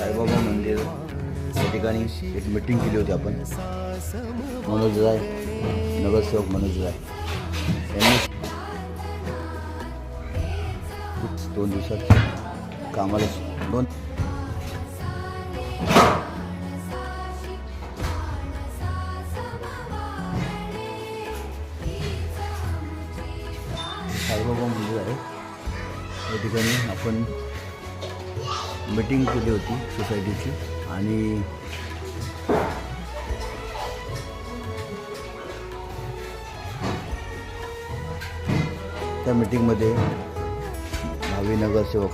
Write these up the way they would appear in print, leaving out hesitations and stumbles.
साईबाबा मंदिर या ठिकाणी एक मीटिंग केली होती आपण. मनोज राय, नगरसेवक मनोज राय यांनी 2 दिवसात कामाला साईबाबा मंदिर आहे या ठिकाणी आपण मीटिंग केली होती सोसायटीची. आणि त्या मीटिंगमध्ये भावी नगरसेवक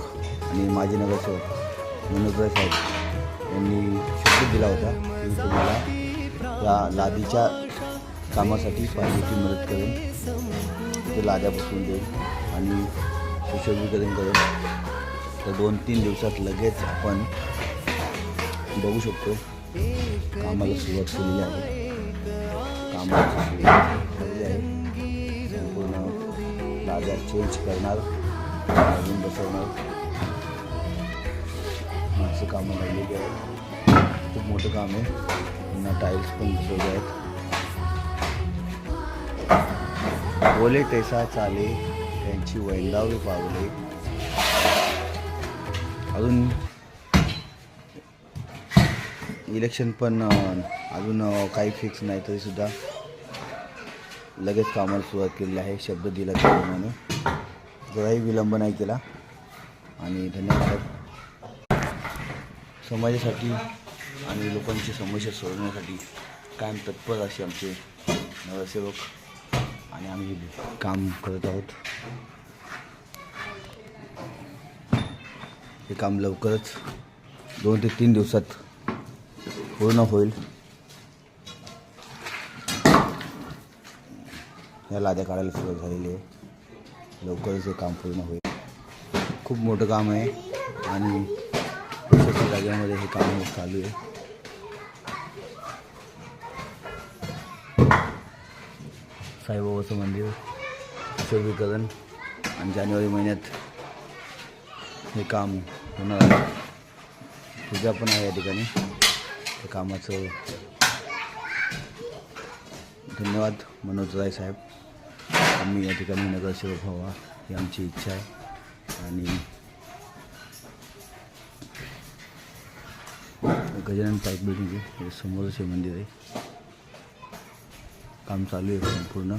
आणि माजी नगरसेवक मनोज साहेब यांनी शब्द दिला होता की तुम्हाला या लादीच्या कामासाठी पाहिजेची मदत करेन, ते लाद्या बसवून देईल आणि सुशोभीकरण करेन. तर 2-3 दिवसात लगेच आपण बघू शकतो कामाला सुरुवात केलेली आहे. कामाची सुरुवात झालेली आहे. संपूर्ण लाद्या चेंज करणार, नवीन बसवणार असं कामं लागलेली आहे. खूप मोठं काम आहे. पुन्हा टाईल्स पण बसवले आहेत. बोले तैसा चाले त्यांची वैंदावे पावले. अजून इलेक्शन पण अजून काही फिक्स नाही तरीसुद्धा लगेच कामाला सुरुवात केलेली आहे. शब्द दिला त्याप्रमाणे जराही विलंब नाही केला. आणि धन्यवाद. समाजासाठी आणि लोकांची समस्या सोडवण्यासाठी कायम तत्पर असे आमचे नगरसेवक आणि आम्ही काम करत आहोत. हे काम लवकरच 2 ते 3 दिवसात पूर्ण होईल. या लाद्या काढायला सुरुवात झालेली आहे. लवकरच हे काम पूर्ण होईल. खूप मोठं काम आहे आणि प्रशासकीय जागेमध्ये हे काम चालू आहे. साईबाबाचं मंदिर सुशोभीकरण आणि जानेवारी महिन्यात हे काम होणार आहे. पूजा पण आहे या ठिकाणी. त्या कामाचं धन्यवाद मनोज राय साहेब. आम्ही या ठिकाणी नगरसेवक व्हावा ही आमची इच्छा आहे. आणि गजानन पाईप बिल्डिंग आहे, समोरच हे मंदिर आहे. काम चालू आहे संपूर्ण.